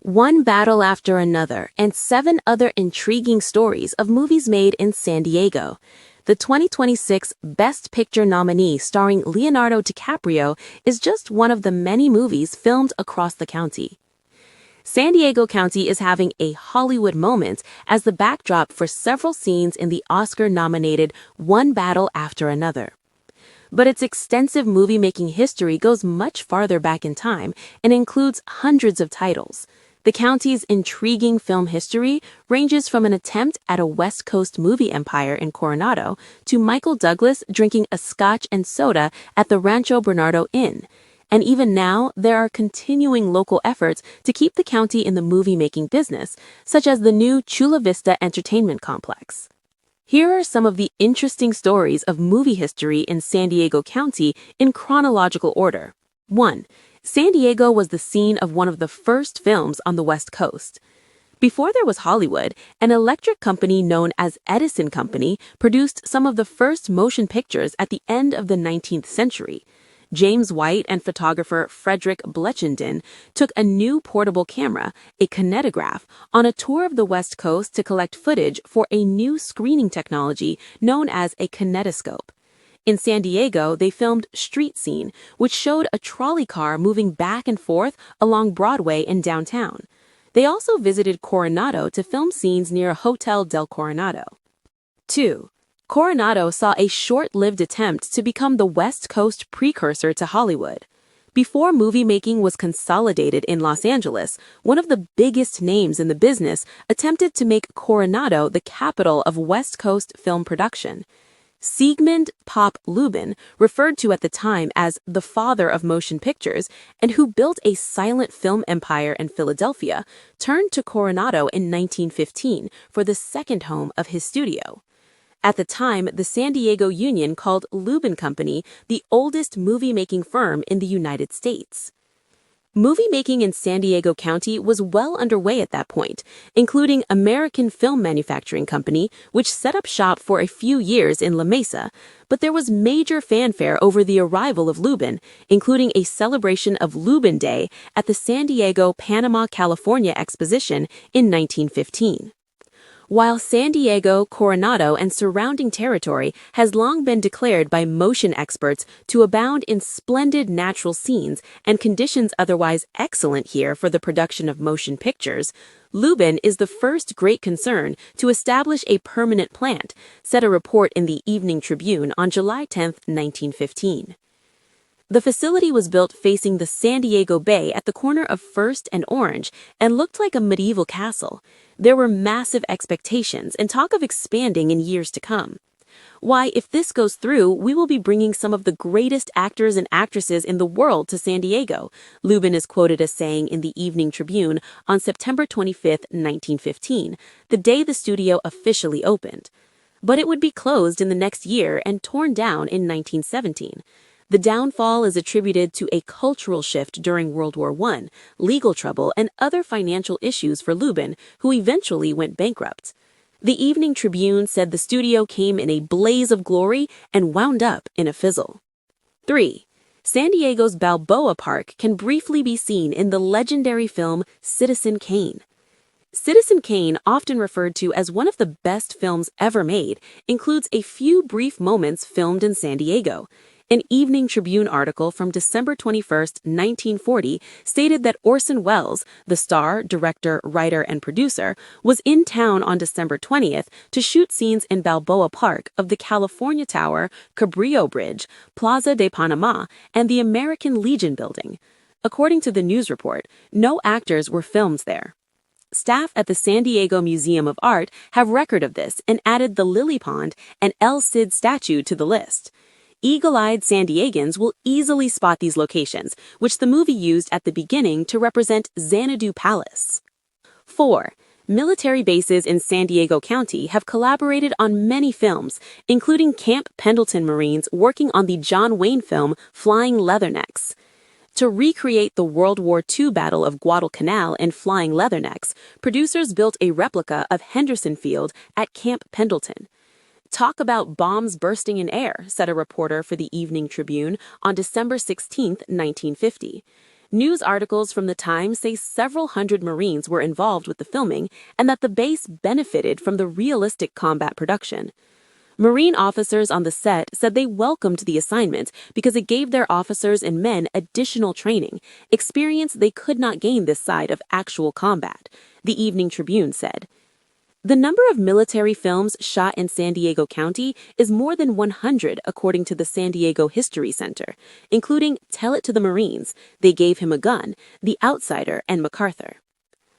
One Battle After Another, and 7 other intriguing stories of movies made in San Diego. The 2026 Best Picture nominee starring Leonardo DiCaprio is just one of the many movies filmed across the county. San Diego County is having a Hollywood moment as the backdrop for several scenes in the Oscar-nominated One Battle After Another. But its extensive movie-making history goes much farther back in time and includes hundreds of titles. The county's intriguing film history ranges from an attempt at a West Coast movie empire in Coronado to Michael Douglas drinking a scotch and soda at the Rancho Bernardo Inn. And even now, there are continuing local efforts to keep the county in the movie-making business, such as the new Chula Vista Entertainment Complex. Here are some of the interesting stories of movie history in San Diego County in chronological order. 1. San Diego was the scene of one of the first films on the West Coast. Before there was Hollywood, an electric company known as Edison Company produced some of the first motion pictures at the end of the 19th century. James White and photographer Frederick Bletchendon took a new portable camera, a kinetograph, on a tour of the West Coast to collect footage for a new screening technology known as a kinetoscope. In San Diego, they filmed Street Scene, which showed a trolley car moving back and forth along Broadway in downtown. They also visited Coronado to film scenes near Hotel del Coronado. 2. Coronado saw a short-lived attempt to become the West Coast precursor to Hollywood. Before movie making was consolidated in Los Angeles, one of the biggest names in the business attempted to make Coronado the capital of West Coast film production. Siegmund Pop Lubin, referred to at the time as the father of motion pictures, and who built a silent film empire in Philadelphia, turned to Coronado in 1915 for the second home of his studio. At the time, the San Diego Union called Lubin Company the oldest movie-making firm in the United States. Movie-making in San Diego County was well underway at that point, including American Film Manufacturing Company, which set up shop for a few years in La Mesa, but there was major fanfare over the arrival of Lubin, including a celebration of Lubin Day at the San Diego Panama California Exposition in 1915. While San Diego, Coronado, and surrounding territory has long been declared by motion experts to abound in splendid natural scenes and conditions otherwise excellent here for the production of motion pictures, Lubin is the first great concern to establish a permanent plant, said a report in the Evening Tribune on July 10, 1915. The facility was built facing the San Diego Bay at the corner of First and Orange and looked like a medieval castle. There were massive expectations and talk of expanding in years to come. Why, if this goes through, we will be bringing some of the greatest actors and actresses in the world to San Diego, Lubin is quoted as saying in the Evening Tribune on September 25, 1915, the day the studio officially opened. But it would be closed in the next year and torn down in 1917. The downfall is attributed to a cultural shift during World War I, legal trouble, and other financial issues for Lubin, who eventually went bankrupt. The Evening Tribune said the studio came in a blaze of glory and wound up in a fizzle. 3. San Diego's Balboa Park can briefly be seen in the legendary film Citizen Kane. Citizen Kane, often referred to as one of the best films ever made, includes a few brief moments filmed in San Diego. An Evening Tribune article from December 21, 1940, stated that Orson Welles, the star, director, writer, and producer, was in town on December 20th to shoot scenes in Balboa Park of the California Tower, Cabrillo Bridge, Plaza de Panama, and the American Legion building. According to the news report, no actors were filmed there. Staff at the San Diego Museum of Art have record of this and added the Lily Pond and El Cid statue to the list. Eagle-eyed San Diegans will easily spot these locations, which the movie used at the beginning to represent Xanadu Palace. 4. Military bases in San Diego County have collaborated on many films, including Camp Pendleton Marines working on the John Wayne film Flying Leathernecks. To recreate the World War II Battle of Guadalcanal in Flying Leathernecks, producers built a replica of Henderson Field at Camp Pendleton. Talk about bombs bursting in air, said a reporter for the Evening Tribune on December 16, 1950. News articles from the time say several hundred Marines were involved with the filming and that the base benefited from the realistic combat production. Marine officers on the set said they welcomed the assignment because it gave their officers and men additional training, experience they could not gain this side of actual combat, the Evening Tribune said. The number of military films shot in San Diego County is more than 100 according to the San Diego History Center, including Tell It to the Marines, They Gave Him a Gun, The Outsider, and MacArthur.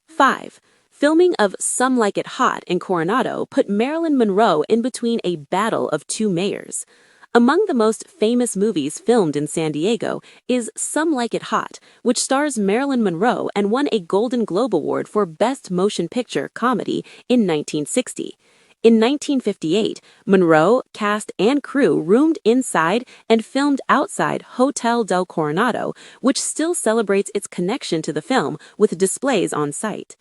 5. Filming of Some Like It Hot in Coronado put Marilyn Monroe in between a battle of two mayors. Among the most famous movies filmed in San Diego is Some Like It Hot, which stars Marilyn Monroe and won a Golden Globe Award for Best Motion Picture Comedy in 1960. In 1958, Monroe, cast, and crew roomed inside and filmed outside Hotel del Coronado, which still celebrates its connection to the film with displays on site.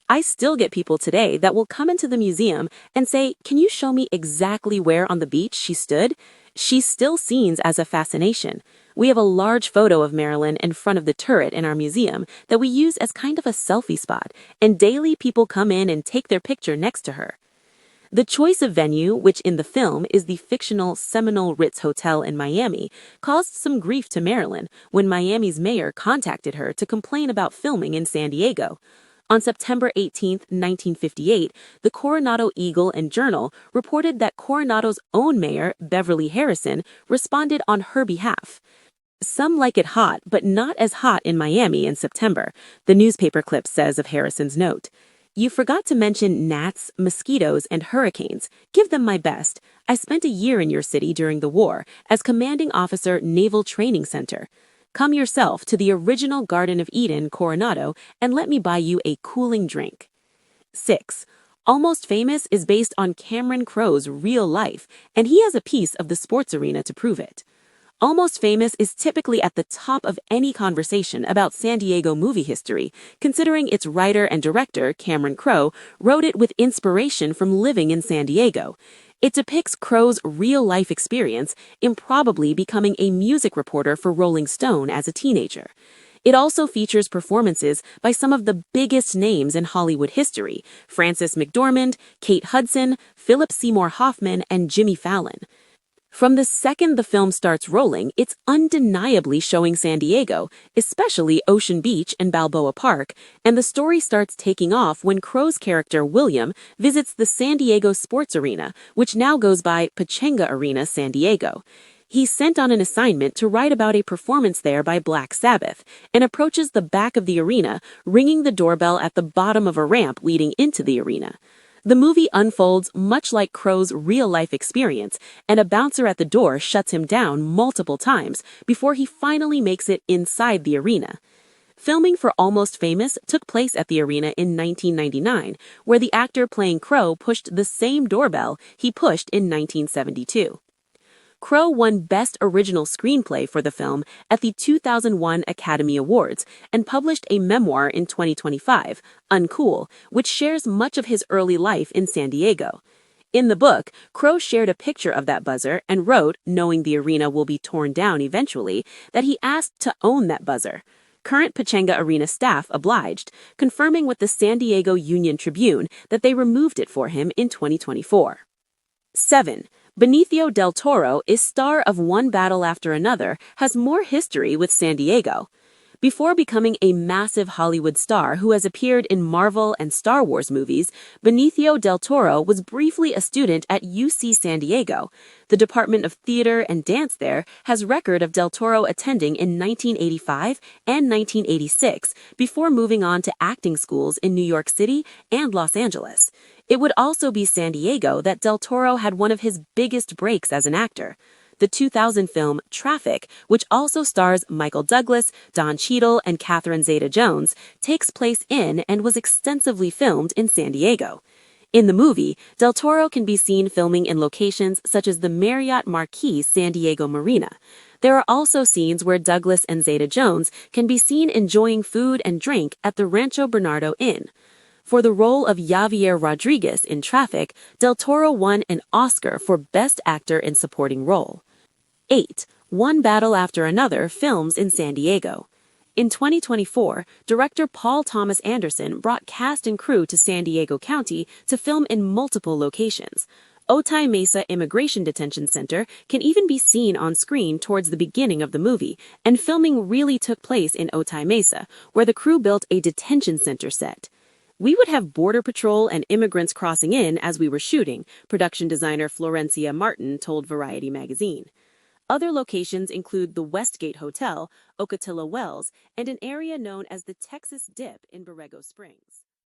I still get people today that will come into the museum and say, "Can you show me exactly where on the beach she stood?" She's still seen as a fascination. We have a large photo of Marilyn in front of the turret in our museum that we use as kind of a selfie spot, and daily people come in and take their picture next to her. The choice of venue, which in the film is the fictional Seminole Ritz Hotel in Miami, caused some grief to Marilyn when Miami's mayor contacted her to complain about filming in San Diego. On September 18, 1958, the Coronado Eagle and Journal reported that Coronado's own mayor, Beverly Harrison, responded on her behalf. Some like it hot, but not as hot in Miami in September, the newspaper clip says of Harrison's note. You forgot to mention gnats, mosquitoes, and hurricanes. Give them my best. I spent a year in your city during the war as commanding officer, Naval Training Center. Come yourself to the original Garden of Eden, Coronado, and let me buy you a cooling drink. 6. Almost Famous is based on Cameron Crowe's real life, and he has a piece of the sports arena to prove it. Almost Famous is typically at the top of any conversation about San Diego movie history, considering its writer and director, Cameron Crowe, wrote it with inspiration from living in San Diego. It depicts Crowe's real-life experience, improbably becoming a music reporter for Rolling Stone as a teenager. It also features performances by some of the biggest names in Hollywood history, Frances McDormand, Kate Hudson, Philip Seymour Hoffman, and Jimmy Fallon. From the second the film starts rolling, it's undeniably showing San Diego, especially Ocean Beach and Balboa Park, and the story starts taking off when Crowe's character William visits the San Diego Sports Arena, which now goes by Pechanga Arena San Diego. He's sent on an assignment to write about a performance there by Black Sabbath, and approaches the back of the arena, ringing the doorbell at the bottom of a ramp leading into the arena. The movie unfolds much like Crowe's real-life experience, and a bouncer at the door shuts him down multiple times before he finally makes it inside the arena. Filming for Almost Famous took place at the arena in 1999, where the actor playing Crowe pushed the same doorbell he pushed in 1972. Crowe won Best Original Screenplay for the film at the 2001 Academy Awards and published a memoir in 2025, Uncool, which shares much of his early life in San Diego. In the book, Crowe shared a picture of that buzzer and wrote, knowing the arena will be torn down eventually, that he asked to own that buzzer. Current Pechanga Arena staff obliged, confirming with the San Diego Union Tribune that they removed it for him in 2024. 7. Benicio del Toro is star of One Battle After Another, has more history with San Diego. Before becoming a massive Hollywood star who has appeared in Marvel and Star Wars movies, Benicio del Toro was briefly a student at UC San Diego. The Department of Theater and Dance there has record of del Toro attending in 1985 and 1986 before moving on to acting schools in New York City and Los Angeles. It would also be San Diego that del Toro had one of his biggest breaks as an actor. The 2000 film Traffic, which also stars Michael Douglas, Don Cheadle, and Catherine Zeta-Jones, takes place in and was extensively filmed in San Diego. In the movie, del Toro can be seen filming in locations such as the Marriott Marquis San Diego Marina. There are also scenes where Douglas and Zeta-Jones can be seen enjoying food and drink at the Rancho Bernardo Inn. For the role of Javier Rodriguez in Traffic, del Toro won an Oscar for Best Actor in Supporting Role. 8. One Battle After Another films in San Diego. In 2024, director Paul Thomas Anderson brought cast and crew to San Diego County to film in multiple locations. Otay Mesa Immigration Detention Center can even be seen on screen towards the beginning of the movie, and filming really took place in Otay Mesa, where the crew built a detention center set. We would have Border Patrol and immigrants crossing in as we were shooting, production designer Florencia Martin told Variety magazine. Other locations include the Westgate Hotel, Ocotillo Wells, and an area known as the Texas Dip in Borrego Springs.